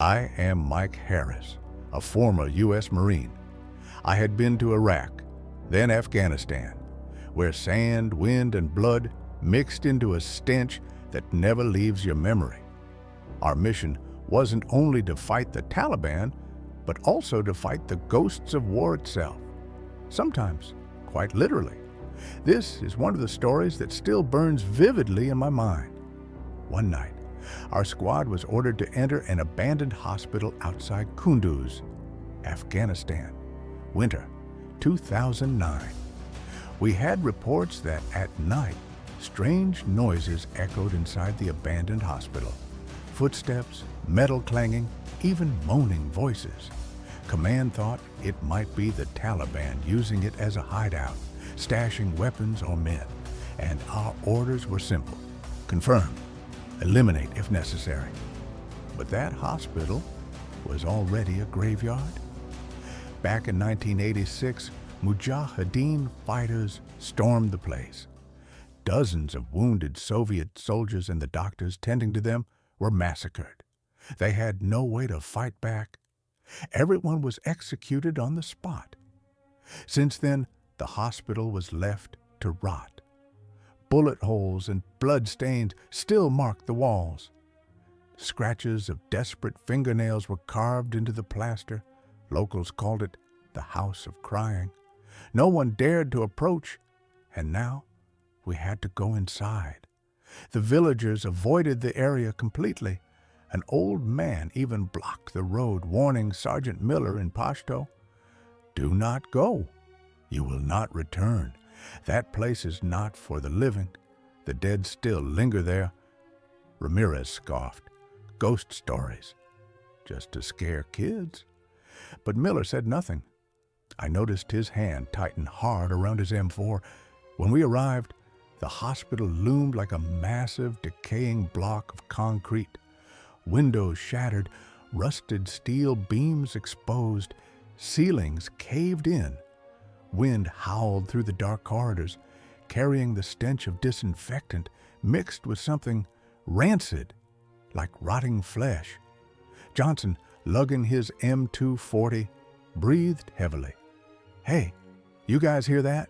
I am Mike Harris, a former U.S. Marine. I had been to Iraq, then Afghanistan, where sand, wind, and blood mixed into a stench that never leaves your memory. Our mission wasn't only to fight the Taliban, but also to fight the ghosts of war itself, sometimes quite literally. This is one of the stories that still burns vividly in my mind. One night, our squad was ordered to enter an abandoned hospital outside Kunduz, Afghanistan, winter 2009. We had reports that at night, strange noises echoed inside the abandoned hospital. Footsteps, metal clanging, even moaning voices. Command thought it might be the Taliban using it as a hideout, stashing weapons or men. And our orders were simple. Confirm. Eliminate if necessary. But that hospital was already a graveyard. Back in 1986, Mujahideen fighters stormed the place. Dozens of wounded Soviet soldiers and the doctors tending to them were massacred. They had no way to fight back. Everyone was executed on the spot. Since then, the hospital was left to rot. Bullet holes and blood stains still marked the walls. Scratches of desperate fingernails were carved into the plaster. Locals called it the House of Crying. No one dared to approach, and now we had to go inside. The villagers avoided the area completely. An old man even blocked the road, warning Sergeant Miller in Pashto, "Do not go. You will not return. That place is not for the living. The dead still linger there." Ramirez scoffed. "Ghost stories. Just to scare kids." But Miller said nothing. I noticed his hand tighten hard around his M4. When we arrived, the hospital loomed like a massive, decaying block of concrete. Windows shattered, rusted steel beams exposed, ceilings caved in. Wind howled through the dark corridors, carrying the stench of disinfectant mixed with something rancid, like rotting flesh. Johnson, lugging his M240, breathed heavily. "Hey, you guys hear that?"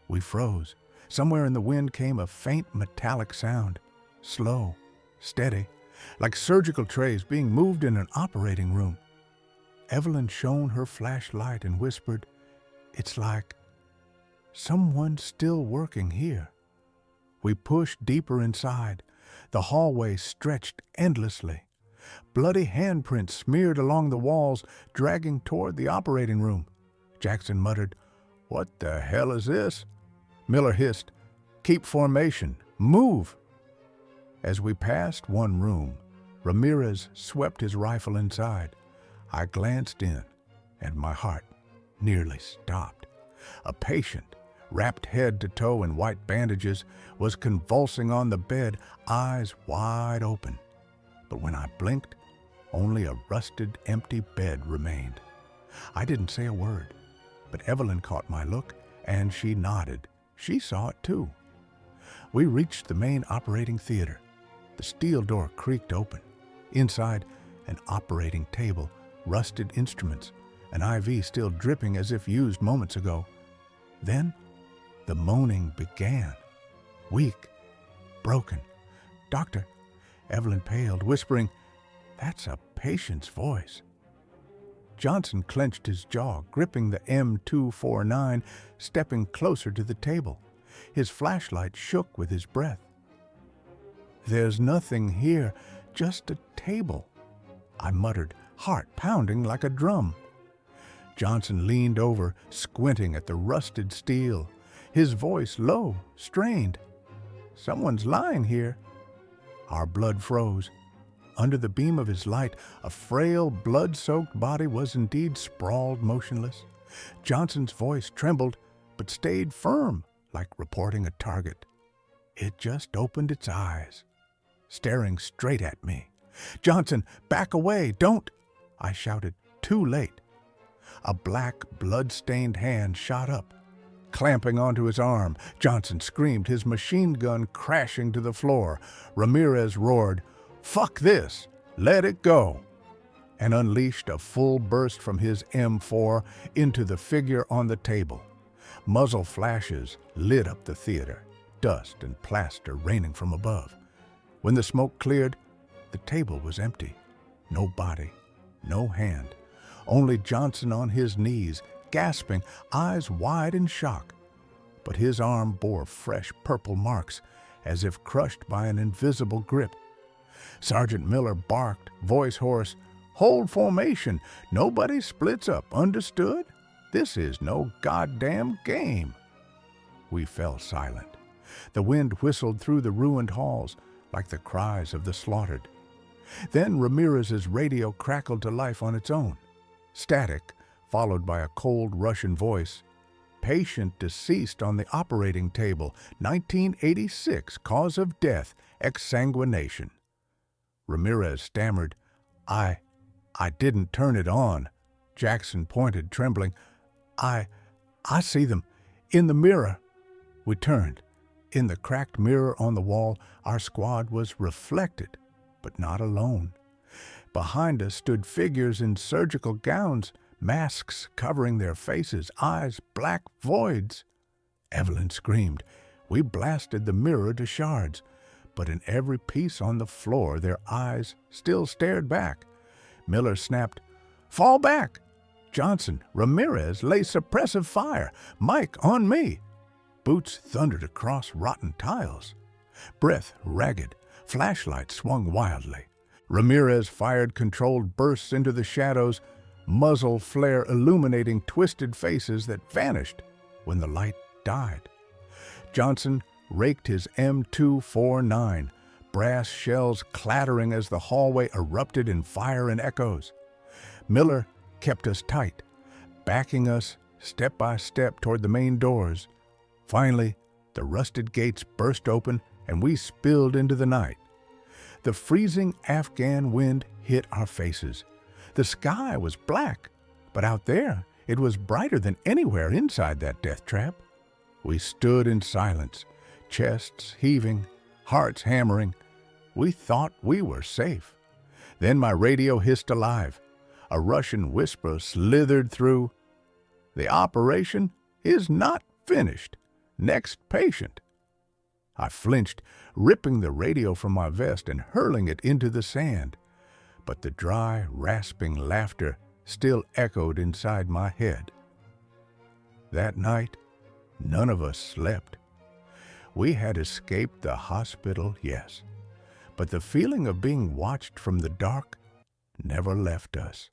We froze. Somewhere in the wind came a faint metallic sound, slow, steady, like surgical trays being moved in an operating room. Evelyn shone her flashlight and whispered, "It's like someone's still working here." We pushed deeper inside. The hallway stretched endlessly. Bloody handprints smeared along the walls, dragging toward the operating room. Jackson muttered, "What the hell is this?" Miller hissed, "Keep formation. Move!" As we passed one room, Ramirez swept his rifle inside. I glanced in, and my heart nearly stopped. A patient, wrapped head to toe in white bandages, was convulsing on the bed, eyes wide open. But when I blinked, only a rusted, empty bed remained. I didn't say a word, but Evelyn caught my look, and she nodded. She saw it too. We reached the main operating theater. The steel door creaked open. Inside, an operating table, rusted instruments, an IV still dripping as if used moments ago. Then, the moaning began. Weak, broken. "Doctor," Evelyn paled, whispering, "That's a patient's voice." Johnson clenched his jaw, gripping the M249, stepping closer to the table. His flashlight shook with his breath. "There's nothing here, just a table," I muttered, heart pounding like a drum. Johnson leaned over, squinting at the rusted steel, his voice low, strained. "Someone's lying here." Our blood froze. Under the beam of his light, a frail, blood-soaked body was indeed sprawled motionless. Johnson's voice trembled, but stayed firm, like reporting a target. It just opened its eyes, staring straight at me. "Johnson, back away, don't!" I shouted, too late. A black, blood-stained hand shot up, clamping onto his arm. Johnson screamed, his machine gun crashing to the floor. Ramirez roared, "Fuck this! Let it go!" and unleashed a full burst from his M4 into the figure on the table. Muzzle flashes lit up the theater, dust and plaster raining from above. When the smoke cleared, the table was empty. No body, no hand, only Johnson on his knees, gasping, eyes wide in shock. But his arm bore fresh purple marks, as if crushed by an invisible grip. Sergeant Miller barked, voice hoarse, "Hold formation. Nobody splits up, understood? This is no goddamn game." We fell silent. The wind whistled through the ruined halls like the cries of the slaughtered. Then Ramirez's radio crackled to life on its own. Static, followed by a cold Russian voice. "Patient deceased on the operating table, 1986, cause of death, exsanguination." Ramirez stammered, I didn't turn it on." Jackson pointed, trembling. I see them. In the mirror." We turned. In the cracked mirror on the wall, our squad was reflected, but not alone. Behind us stood figures in surgical gowns, masks covering their faces, eyes black voids. Evelyn screamed. We blasted the mirror to shards, but in every piece on the floor their eyes still stared back. Miller snapped, "Fall back!" Johnson, "Ramirez, lay suppressive fire! Mike, on me!" Boots thundered across rotten tiles. Breath ragged, flashlights swung wildly. Ramirez fired controlled bursts into the shadows, muzzle flare illuminating twisted faces that vanished when the light died. Johnson raked his M249, brass shells clattering as the hallway erupted in fire and echoes. Miller kept us tight, backing us step by step toward the main doors. Finally, the rusted gates burst open and we spilled into the night. The freezing Afghan wind hit our faces. The sky was black, but out there it was brighter than anywhere inside that death trap. We stood in silence, chests heaving, hearts hammering. We thought we were safe. Then my radio hissed alive. A Russian whisper slithered through. "The operation is not finished. Next patient." I flinched, ripping the radio from my vest and hurling it into the sand. But the dry, rasping laughter still echoed inside my head. That night, none of us slept. We had escaped the hospital, yes, but the feeling of being watched from the dark never left us.